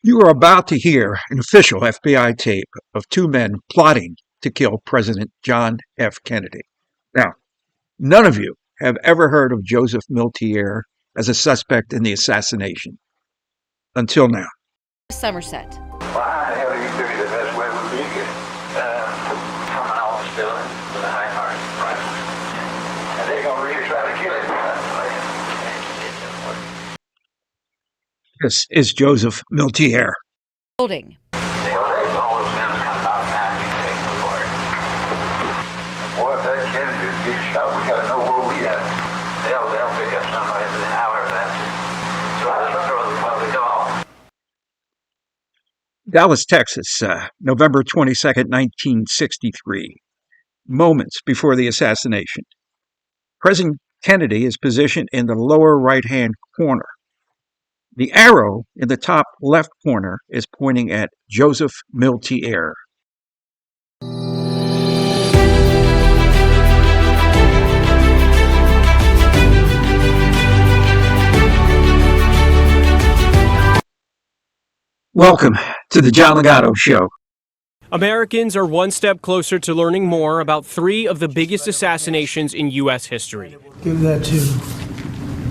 You are about to hear an official FBI tape of two men plotting to kill President John F. Kennedy. Now, none of you have ever heard of Joseph Miltier as a suspect in the assassination. Until now. Somerset. Well, how the hell do you figure the best way would be to get from an office building with a high heart rifle? And they're going to really try to kill him. This is Joseph Miltier. Building. All those men come out now and you take the Lord. Boy, if that Kennedy gets shot, we got to know where we at. They'll pick up somebody within an hour of that. So they'll throw the public off. Dallas, Texas, November 22nd, 1963. Moments before the assassination. President Kennedy is positioned in the lower right-hand corner. The arrow in the top left corner is pointing at Joseph Miltier. Welcome to the John Legato Show. Americans are one step closer to learning more about three of the biggest assassinations in U.S. history. Give that to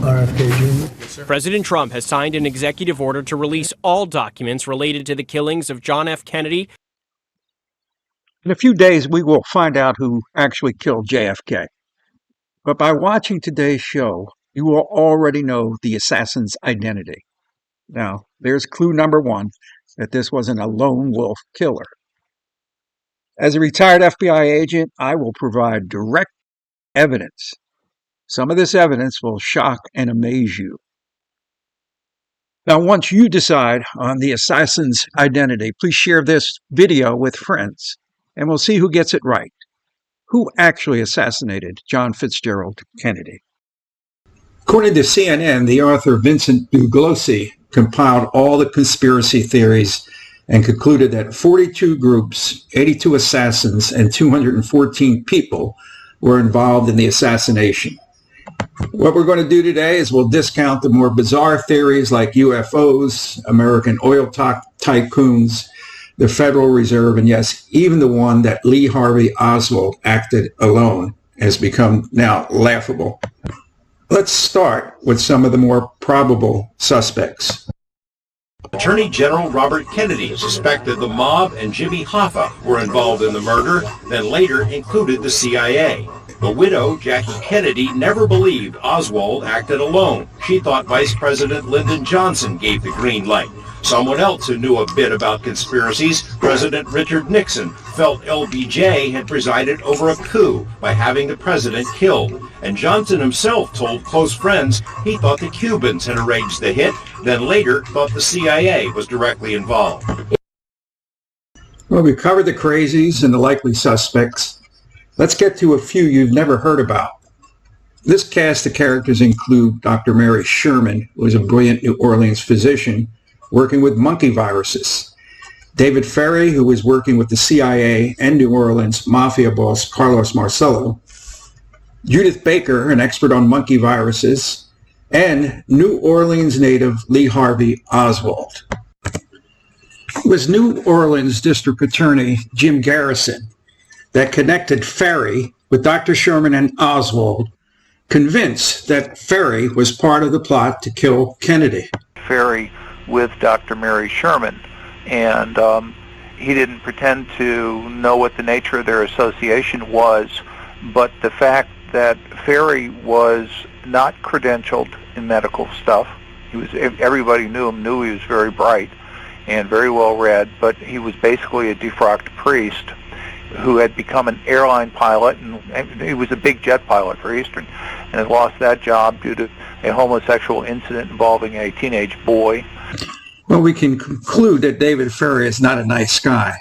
RFK Jr. President Trump has signed an executive order to release all documents related to the killings of John F. Kennedy. In a few days, we will find out who actually killed JFK. But by watching today's show, you will already know the assassin's identity. Now, there's clue number one, that this wasn't a lone wolf killer. As a retired FBI agent, I will provide direct evidence. Some of this evidence will shock and amaze you. Now, once you decide on the assassin's identity, please share this video with friends, and we'll see who gets it right. Who actually assassinated John Fitzgerald Kennedy? According to CNN, the author Vincent Bugliosi compiled all the conspiracy theories and concluded that 42 groups, 82 assassins, and 214 people were involved in the assassination. What we're going to do today is we'll discount the more bizarre theories like UFOs, American oil tycoons, the Federal Reserve, and yes, even the one that Lee Harvey Oswald acted alone has become now laughable. Let's start with some of the more probable suspects. Attorney General Robert Kennedy suspected the mob and Jimmy Hoffa were involved in the murder, then later included the CIA. The widow, Jackie Kennedy, never believed Oswald acted alone. She thought Vice President Lyndon Johnson gave the green light. Someone else who knew a bit about conspiracies, President Richard Nixon, felt LBJ had presided over a coup by having the president killed. And Johnson himself told close friends he thought the Cubans had arranged the hit, then later thought the CIA was directly involved. Well, we've covered the crazies and the likely suspects. Let's get to a few you've never heard about. This cast of characters include Dr. Mary Sherman, who was a brilliant New Orleans physician working with monkey viruses. David Ferry, who was working with the CIA and New Orleans Mafia boss Carlos Marcello. Judith Baker, an expert on monkey viruses. And New Orleans native Lee Harvey Oswald. It was New Orleans District Attorney Jim Garrison that connected Ferry with Dr. Sherman and Oswald, convinced that Ferry was part of the plot to kill Kennedy. Ferry with Dr. Mary Sherman, and he didn't pretend to know what the nature of their association was, but the fact that Ferry was not credentialed in medical stuff. Everybody knew he was very bright and very well read, but he was basically a defrocked priest who had become an airline pilot, and he was a big jet pilot for Eastern, and had lost that job due to a homosexual incident involving a teenage boy. Well, we can conclude that David Ferry is not a nice guy.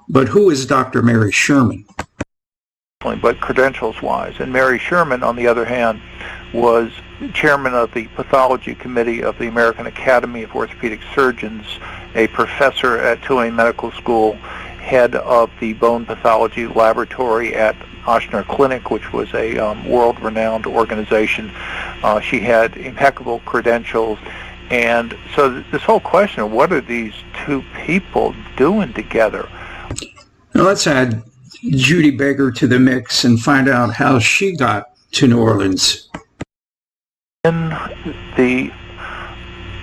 But who is Dr. Mary Sherman? But credentials-wise. And Mary Sherman, on the other hand, was chairman of the pathology committee of the American Academy of Orthopedic Surgeons, a professor at Tulane Medical School, head of the bone pathology laboratory at Ochsner Clinic, which was a world-renowned organization. She had impeccable credentials, And so this whole question of what are these two people doing together? Now let's add Judith Baker to the mix and find out how she got to New Orleans. In the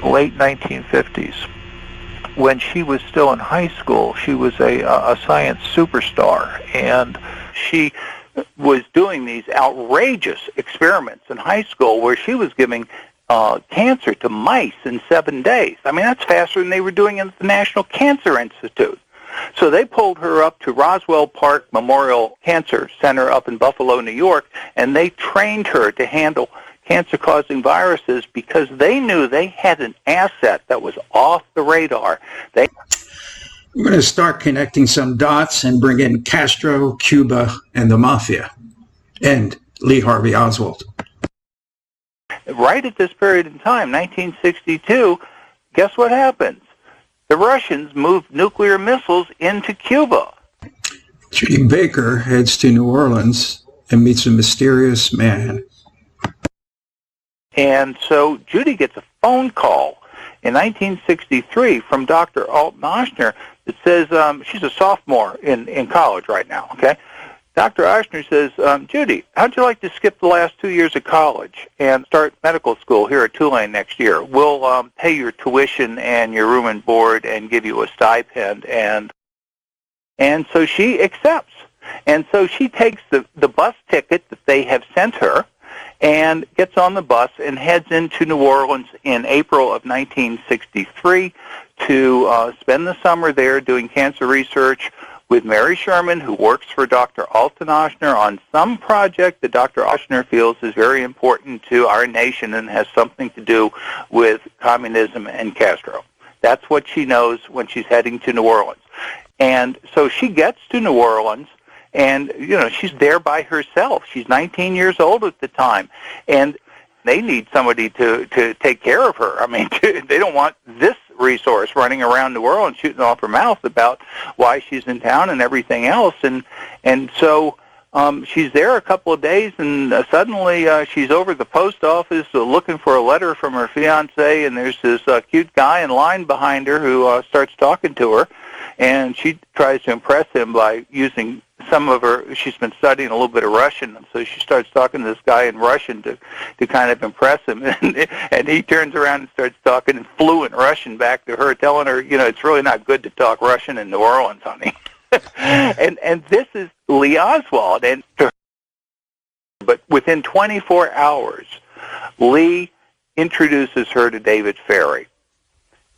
late 1950s, when she was still in high school, she was a science superstar, and she was doing these outrageous experiments in high school where she was giving cancer to mice in 7 days. I mean, that's faster than they were doing at the National Cancer Institute. So they pulled her up to Roswell Park Memorial Cancer Center up in Buffalo, New York, and they trained her to handle cancer-causing viruses because they knew they had an asset that was off the radar. We're going to start connecting some dots and bring in Castro, Cuba, and the Mafia, and Lee Harvey Oswald. Right at this period in time, 1962, guess what happens? The Russians moved nuclear missiles into Cuba. Judith Baker heads to New Orleans and meets a mysterious man. And so Judy gets a phone call in 1963 from Dr. Alton Oshner that says, she's a sophomore in college right now, okay? Dr. Oshner says, Judy, how'd you like to skip the last 2 years of college and start medical school here at Tulane next year? We'll pay your tuition and your room and board and give you a stipend. And so she accepts. And so she takes the bus ticket that they have sent her and gets on the bus and heads into New Orleans in April of 1963 to spend the summer there doing cancer research with Mary Sherman, who works for Dr. Alton Oshner on some project that Dr. Oshner feels is very important to our nation and has something to do with communism and Castro. That's what she knows when she's heading to New Orleans. And so she gets to New Orleans, and, you know, she's there by herself. She's 19 years old at the time, and they need somebody to take care of her. I mean, they don't want this resource running around New Orleans shooting off her mouth about why she's in town and everything else. And so she's there a couple of days, and suddenly she's over at the post office looking for a letter from her fiancé, and there's this cute guy in line behind her who starts talking to her, and she tries to impress him by using some of her, she's been studying a little bit of Russian, and so she starts talking to this guy in Russian to kind of impress him, and he turns around and starts talking in fluent Russian back to her, telling her, you know, it's really not good to talk Russian in New Orleans, honey. and this is Lee Oswald, but within 24 hours, Lee introduces her to David Ferry,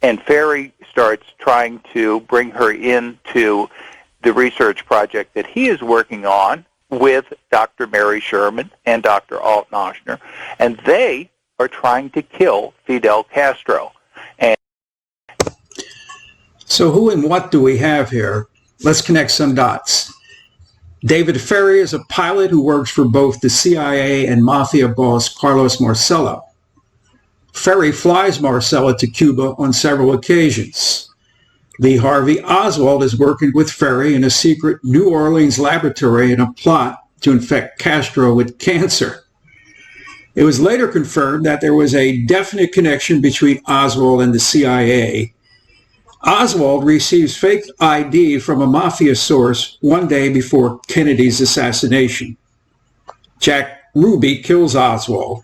and Ferry starts trying to bring her into the research project that he is working on with Dr. Mary Sherman and Dr. Alton Oshner, and they are trying to kill Fidel Castro. And so who and what do we have here? Let's connect some dots. David Ferry is a pilot who works for both the CIA and Mafia boss Carlos Marcello. Ferry flies Marcello to Cuba on several occasions. Lee Harvey Oswald is working with Ferry in a secret New Orleans laboratory in a plot to infect Castro with cancer. It was later confirmed that there was a definite connection between Oswald and the CIA. Oswald receives fake ID from a Mafia source one day before Kennedy's assassination. Jack Ruby kills Oswald.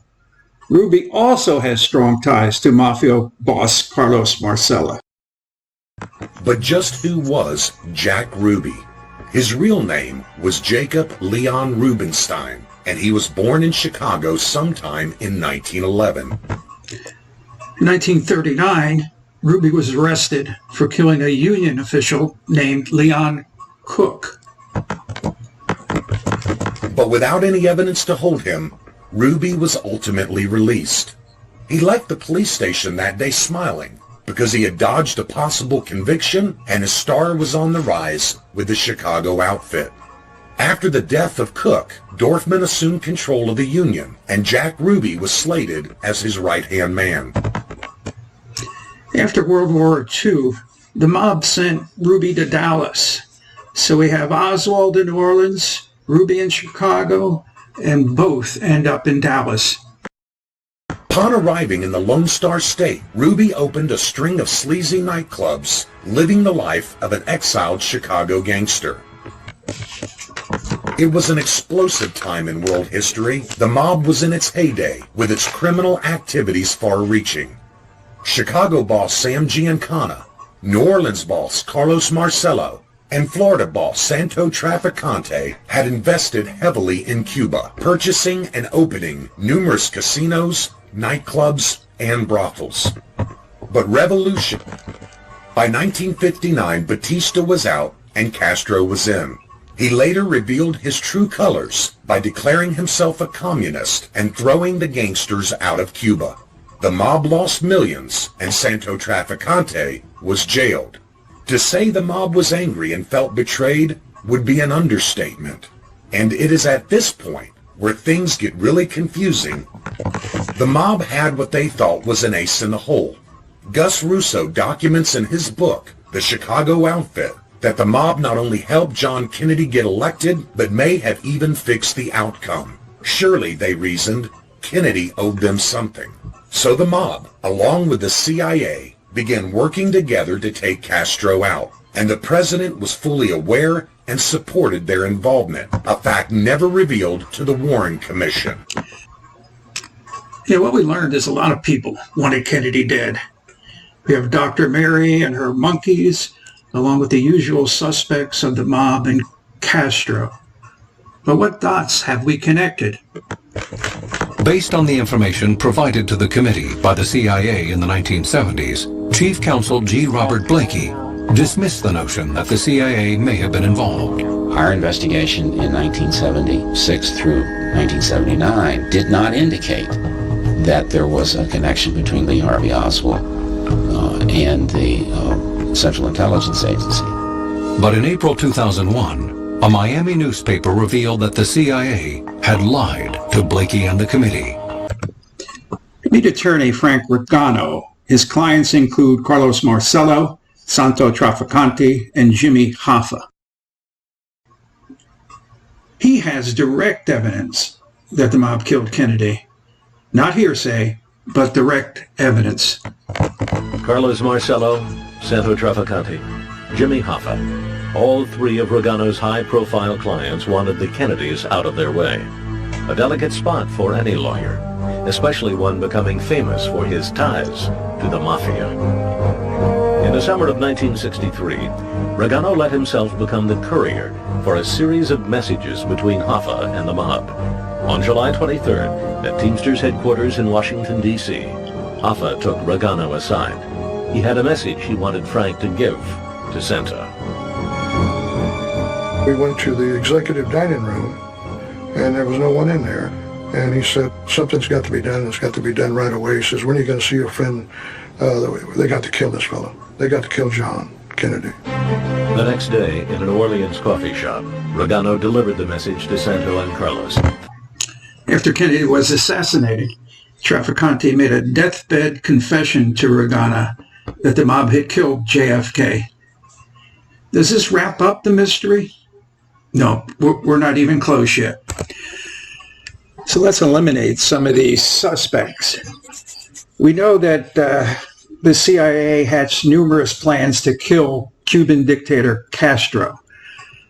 Ruby also has strong ties to Mafia boss Carlos Marcello. But just who was Jack Ruby? His real name was Jacob Leon Rubenstein, and he was born in Chicago sometime in 1911. In 1939, Ruby was arrested for killing a Union official named Leon Cook. But without any evidence to hold him, Ruby was ultimately released. He left the police station that day smiling, because he had dodged a possible conviction and his star was on the rise with the Chicago outfit. After the death of Cook, Dorfman assumed control of the Union, and Jack Ruby was slated as his right-hand man. After World War II, the mob sent Ruby to Dallas. So we have Oswald in New Orleans, Ruby in Chicago, and both end up in Dallas. Upon arriving in the Lone Star State, Ruby opened a string of sleazy nightclubs, living the life of an exiled Chicago gangster. It was an explosive time in world history. The mob was in its heyday, with its criminal activities far-reaching. Chicago boss Sam Giancana, New Orleans boss Carlos Marcello, and Florida boss Santo Trafficante had invested heavily in Cuba, purchasing and opening numerous casinos, nightclubs, and brothels. But revolution. By 1959, Batista was out and Castro was in. He later revealed his true colors by declaring himself a communist and throwing the gangsters out of Cuba. The mob lost millions, and Santo Trafficante was jailed. To say the mob was angry and felt betrayed would be an understatement. And it is at this point where things get really confusing. The mob had what they thought was an ace in the hole. Gus Russo documents in his book, The Chicago Outfit, that the mob not only helped John Kennedy get elected, but may have even fixed the outcome. Surely, they reasoned, Kennedy owed them something. So the mob, along with the CIA, began working together to take Castro out, and the president was fully aware and supported their involvement, a fact never revealed to the Warren Commission. Yeah, what we learned is a lot of people wanted Kennedy dead. We have Dr. Mary and her monkeys, along with the usual suspects of the mob and Castro. But what dots have we connected? Based on the information provided to the committee by the CIA in the 1970s, Chief Counsel G. Robert Blakey dismissed the notion that the CIA may have been involved. Our investigation in 1976 through 1979 did not indicate that there was a connection between Lee Harvey Oswald and the Central Intelligence Agency. But in April 2001, a Miami newspaper revealed that the CIA had lied to Blakey and the committee. Lead attorney Frank Regano. His clients include Carlos Marcello, Santo Trafficante, and Jimmy Hoffa. He has direct evidence that the mob killed Kennedy. Not hearsay, but direct evidence. Carlos Marcello, Santo Trafficante, Jimmy Hoffa. All three of Regano's high-profile clients wanted the Kennedys out of their way. A delicate spot for any lawyer, especially one becoming famous for his ties to the Mafia. In the summer of 1963, Regano let himself become the courier for a series of messages between Hoffa and the mob. On July 23rd, at Teamsters headquarters in Washington, D.C., Hoffa took Regano aside. He had a message he wanted Frank to give to Santo. We went to the executive dining room, and there was no one in there. And he said, something's got to be done. It's got to be done right away. He says, when are you going to see your friend? They got to kill this fellow. They got to kill John Kennedy. The next day, in an Orleans coffee shop, Regano delivered the message to Santo and Carlos. After Kennedy was assassinated, Trafficante made a deathbed confession to Regano that the mob had killed JFK. Does this wrap up the mystery? No, we're not even close yet. So let's eliminate some of these suspects. We know that the CIA hatched numerous plans to kill Cuban dictator Castro.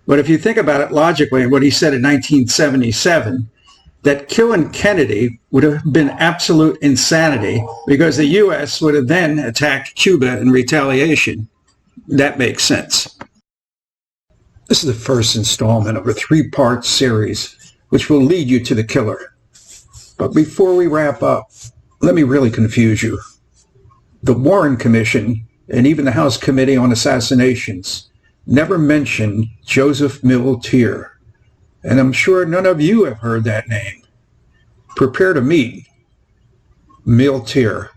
But if you think about it logically, what he said in 1977, that killing Kennedy would have been absolute insanity because the U.S. would have then attacked Cuba in retaliation. That makes sense. This is the first installment of a three-part series, which will lead you to the killer. But before we wrap up, let me really confuse you. The Warren Commission and even the House Committee on Assassinations never mentioned Joseph Miltier. And I'm sure none of you have heard that name. Prepare to meet Milteer.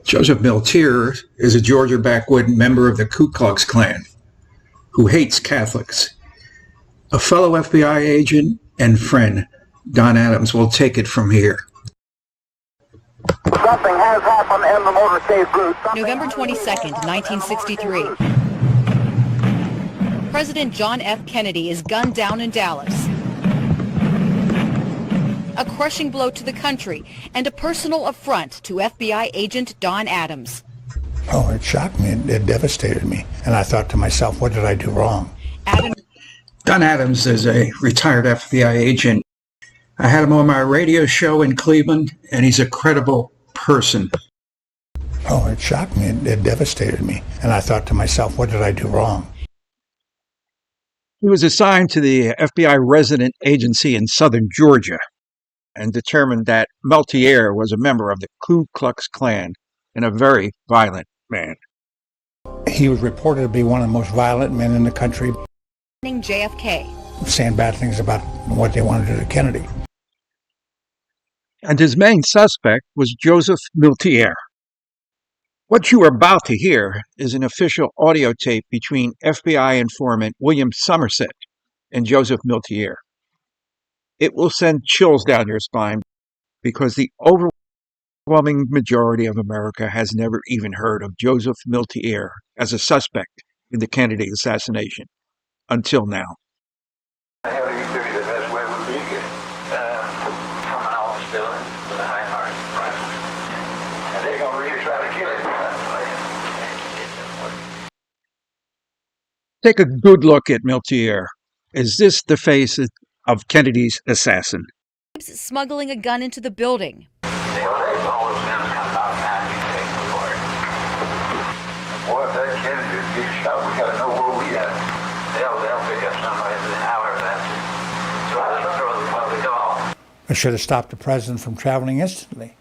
Joseph Miltier is a Georgia backwood member of the Ku Klux Klan who hates Catholics. A fellow FBI agent and friend, Don Adams, will take it from here. Something has happened in the motorcade group. November 22nd, 1963. President John F. Kennedy is gunned down in Dallas. a crushing blow to the country, and a personal affront to FBI agent Don Adams. Oh, it shocked me. It devastated me. And I thought to myself, what did I do wrong? Don Adams is a retired FBI agent. I had him on my radio show in Cleveland, and he's a credible person. Oh, it shocked me. It devastated me. And I thought to myself, what did I do wrong? He was assigned to the FBI resident agency in southern Georgia and determined that Milteer was a member of the Ku Klux Klan and a very violent man. He was reported to be one of the most violent men in the country, JFK. saying bad things about what they wanted to do to Kennedy. And his main suspect was Joseph Miltier. What you are about to hear is an official audio tape between FBI informant William Somerset and Joseph Miltier. It will send chills down your spine because the overwhelming majority of America has never even heard of Joseph Miltier as a suspect in the Kennedy assassination until now. How do you figure the best way would be coming off still with a high heart, right? And they're going to really try to kill him. Take a good look at Milteer. Is this the face of Kennedy's assassin? Smuggling a gun into the building. All those guns come out now, you take the Lord. Boy, if that Kennedy would be shot, we got to know where we at. They'll pick up somebody in an hour of that. Throw the public off. I should have stopped the president from traveling instantly.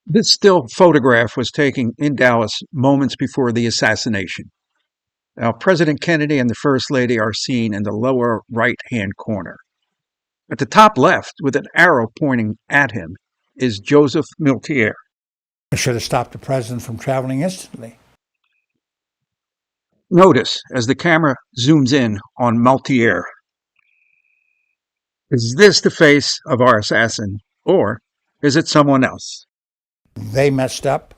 This still photograph was taken in Dallas moments before the assassination. Now, President Kennedy and the First Lady are seen in the lower right-hand corner. At the top left, with an arrow pointing at him, is Joseph Miltier. I should have stopped the president from traveling instantly. Notice as the camera zooms in on Miltier. Is this the face of our assassin, or is it someone else? They messed up,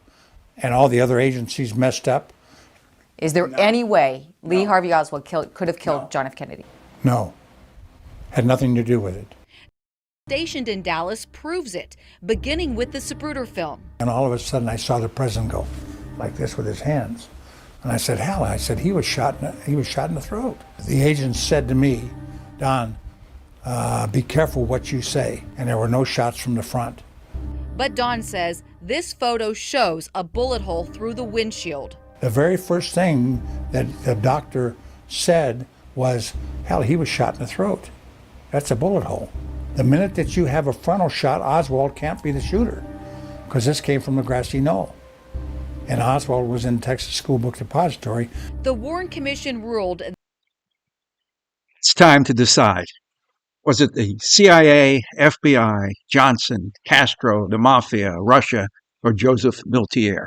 and all the other agencies messed up. Is there any way Lee Harvey Oswald could have killed John F. Kennedy? No. Had nothing to do with it. Stationed in Dallas proves it, beginning with the Zapruder film. And all of a sudden I saw the president go like this with his hands. And I said, hell, I said, he was shot in the throat. The agent said to me, Don, be careful what you say. And there were no shots from the front. But Don says this photo shows a bullet hole through the windshield. The very first thing that the doctor said was, hell, he was shot in the throat. That's a bullet hole. The minute that you have a frontal shot, Oswald can't be the shooter, because this came from the grassy knoll. And Oswald was in Texas School Book Depository. The Warren Commission ruled. It's time to decide. Was it the CIA, FBI, Johnson, Castro, the Mafia, Russia, or Joseph Miltier?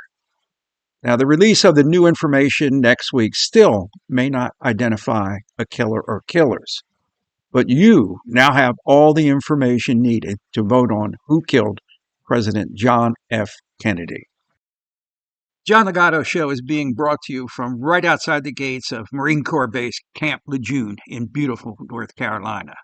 Now, the release of the new information next week still may not identify a killer or killers, but you now have all the information needed to vote on who killed President John F. Kennedy. John Legato Show is being brought to you from right outside the gates of Marine Corps Base Camp Lejeune in beautiful North Carolina.